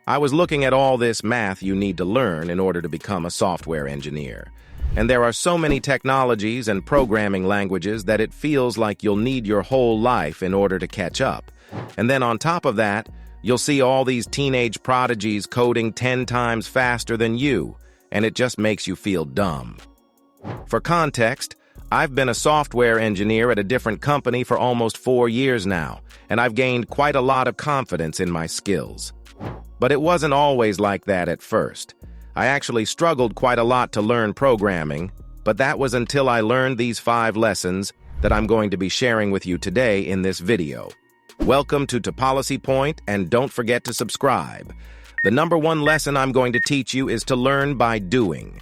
I was looking at all this math you need to learn in order to become a software engineer. And there are so many technologies and programming languages that it feels like you'll need your whole life in order to catch up. And then on top of that, you'll see all these teenage prodigies coding 10 times faster than you, and it just makes you feel dumb. For context, I've been a software engineer at a different company for almost 4 years now, and I've gained quite a lot of confidence in my skills. But it wasn't always like that at first. I actually struggled quite a lot to learn programming, but that was until I learned these 5 lessons that I'm going to be sharing with you today in this video. Welcome to Policy Point, and don't forget to subscribe. The number 1 lesson I'm going to teach you is to learn by doing.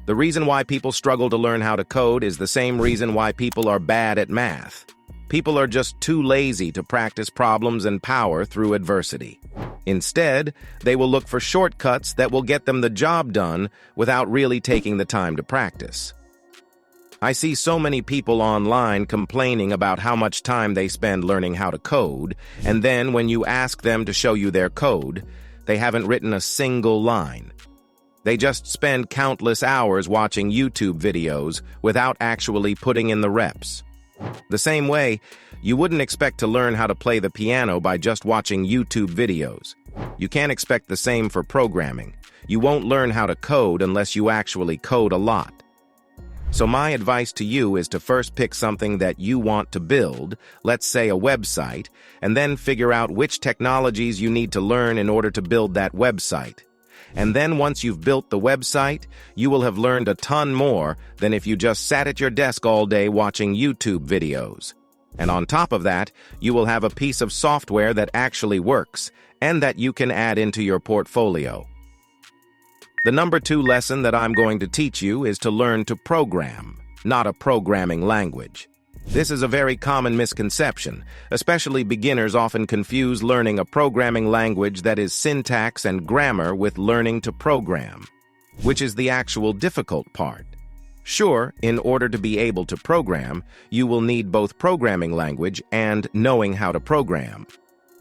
The reason why people struggle to learn how to code is the same reason why people are bad at math. People are just too lazy to practice problems and power through adversity. Instead, they will look for shortcuts that will get them the job done without really taking the time to practice. I see so many people online complaining about how much time they spend learning how to code, and then when you ask them to show you their code, they haven't written a single line. They just spend countless hours watching YouTube videos without actually putting in the reps. The same way, you wouldn't expect to learn how to play the piano by just watching YouTube videos. You can't expect the same for programming. You won't learn how to code unless you actually code a lot. So my advice to you is to first pick something that you want to build, let's say a website, and then figure out which technologies you need to learn in order to build that website. And then once you've built the website, you will have learned a ton more than if you just sat at your desk all day watching YouTube videos. And on top of that, you will have a piece of software that actually works and that you can add into your portfolio. The number 2 lesson that I'm going to teach you is to learn to program, not a programming language. This is a very common misconception. Especially beginners often confuse learning a programming language that is syntax and grammar with learning to program, which is the actual difficult part. Sure, in order to be able to program, you will need both programming language and knowing how to program.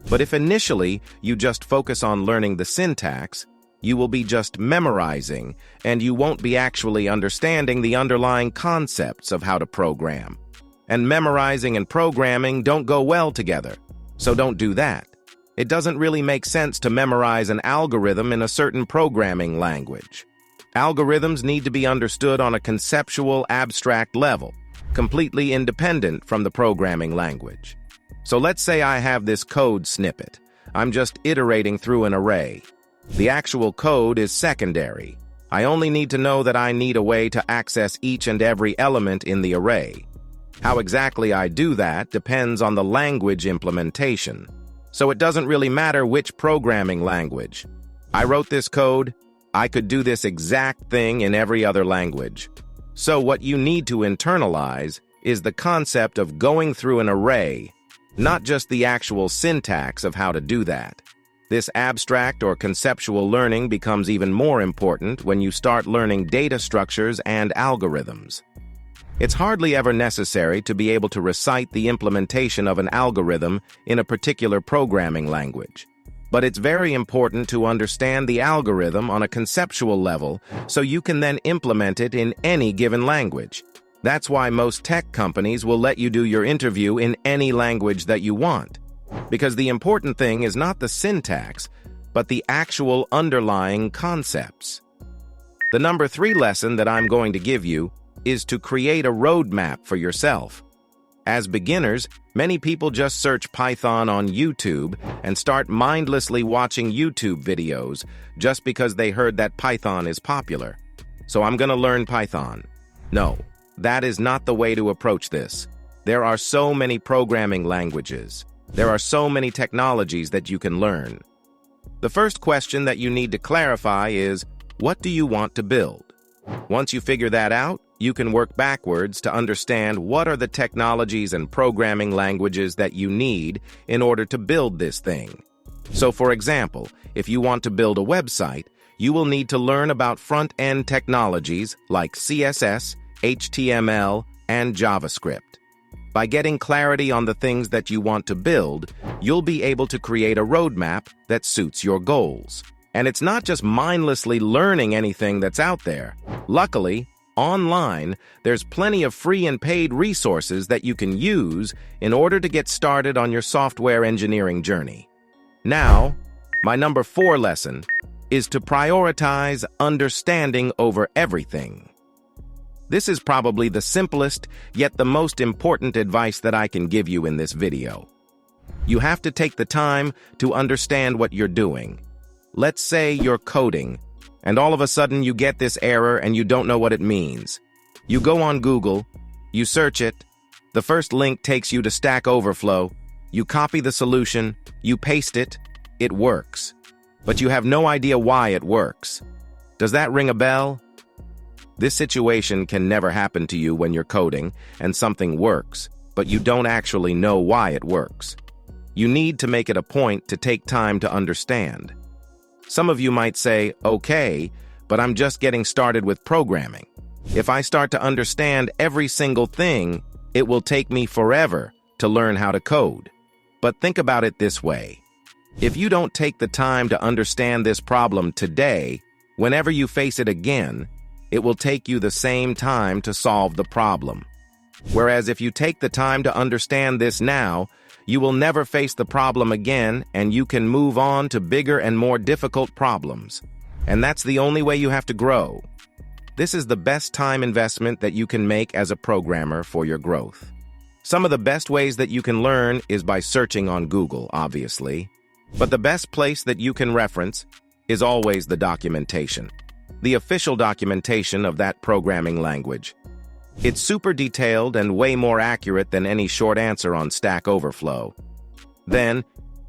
But if initially you just focus on learning the syntax, you will be just memorizing, and you won't be actually understanding the underlying concepts of how to program. And memorizing and programming don't go well together, so don't do that. It doesn't really make sense to memorize an algorithm in a certain programming language. Algorithms need to be understood on a conceptual, abstract level, completely independent from the programming language. So let's say I have this code snippet. I'm just iterating through an array. The actual code is secondary. I only need to know that I need a way to access each and every element in the array. How exactly I do that depends on the language implementation. So it doesn't really matter which programming language. I wrote this code. I could do this exact thing in every other language. So what you need to internalize is the concept of going through an array, not just the actual syntax of how to do that. This abstract or conceptual learning becomes even more important when you start learning data structures and algorithms. It's hardly ever necessary to be able to recite the implementation of an algorithm in a particular programming language. But it's very important to understand the algorithm on a conceptual level so you can then implement it in any given language. That's why most tech companies will let you do your interview in any language that you want. Because the important thing is not the syntax, but the actual underlying concepts. The number 3 lesson that I'm going to give you is to create a roadmap for yourself. As beginners, many people just search Python on YouTube and start mindlessly watching YouTube videos just because they heard that Python is popular. So I'm going to learn Python. No, that is not the way to approach this. There are so many programming languages. There are so many technologies that you can learn. The first question that you need to clarify is, what do you want to build? Once you figure that out, you can work backwards to understand what are the technologies and programming languages that you need in order to build this thing. So for example, if you want to build a website, you will need to learn about front-end technologies like CSS, HTML, and JavaScript. By getting clarity on the things that you want to build, you'll be able to create a roadmap that suits your goals. And it's not just mindlessly learning anything that's out there. Luckily, online, there's plenty of free and paid resources that you can use in order to get started on your software engineering journey. Now, my number 4 lesson is to prioritize understanding over everything. This is probably the simplest, yet the most important advice that I can give you in this video. You have to take the time to understand what you're doing. Let's say you're coding, and all of a sudden you get this error and you don't know what it means. You go on Google, you search it, the first link takes you to Stack Overflow, you copy the solution, you paste it, it works. But you have no idea why it works. Does that ring a bell? This situation can never happen to you when you're coding and something works, but you don't actually know why it works. You need to make it a point to take time to understand. Some of you might say, okay, but I'm just getting started with programming. If I start to understand every single thing, it will take me forever to learn how to code. But think about it this way. If you don't take the time to understand this problem today, whenever you face it again, it will take you the same time to solve the problem. Whereas if you take the time to understand this now, you will never face the problem again and you can move on to bigger and more difficult problems. And that's the only way you have to grow. This is the best time investment that you can make as a programmer for your growth. Some of the best ways that you can learn is by searching on Google, obviously. But the best place that you can reference is always the documentation. The official documentation of that programming language. It's super detailed and way more accurate than any short answer on Stack Overflow. Then,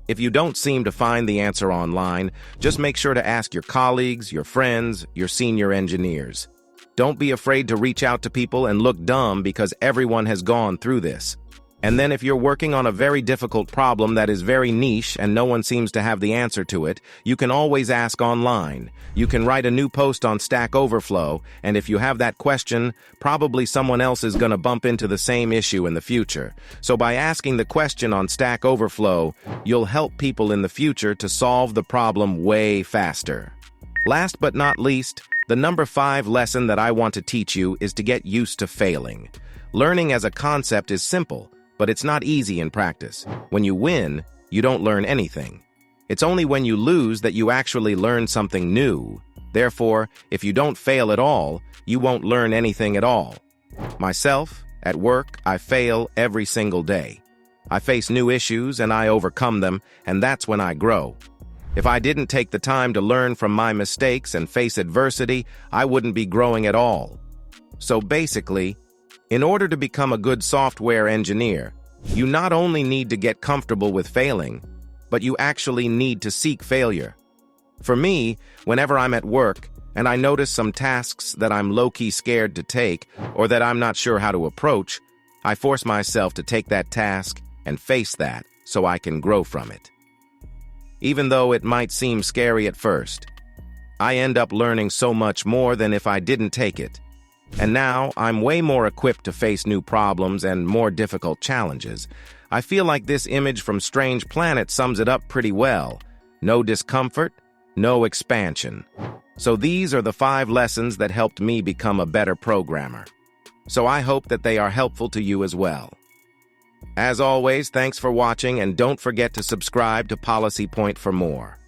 if you don't seem to find the answer online, just make sure to ask your colleagues, your friends, your senior engineers. Don't be afraid to reach out to people and look dumb because everyone has gone through this. And then if you're working on a very difficult problem that is very niche and no one seems to have the answer to it, you can always ask online. You can write a new post on Stack Overflow, and if you have that question, probably someone else is going to bump into the same issue in the future. So by asking the question on Stack Overflow, you'll help people in the future to solve the problem way faster. Last but not least, the number 5 lesson that I want to teach you is to get used to failing. Learning as a concept is simple, but it's not easy in practice. When you win, you don't learn anything. It's only when you lose that you actually learn something new. Therefore, if you don't fail at all, you won't learn anything at all. Myself, at work, I fail every single day. I face new issues and I overcome them, and that's when I grow. If I didn't take the time to learn from my mistakes and face adversity, I wouldn't be growing at all. So basically, in order to become a good software engineer, you not only need to get comfortable with failing, but you actually need to seek failure. For me, whenever I'm at work and I notice some tasks that I'm low-key scared to take or that I'm not sure how to approach, I force myself to take that task and face that so I can grow from it. Even though it might seem scary at first, I end up learning so much more than if I didn't take it. And now, I'm way more equipped to face new problems and more difficult challenges. I feel like this image from Strange Planet sums it up pretty well. No discomfort, no expansion. So these are the 5 lessons that helped me become a better programmer. So I hope that they are helpful to you as well. As always, thanks for watching and don't forget to subscribe to Policy Point for more.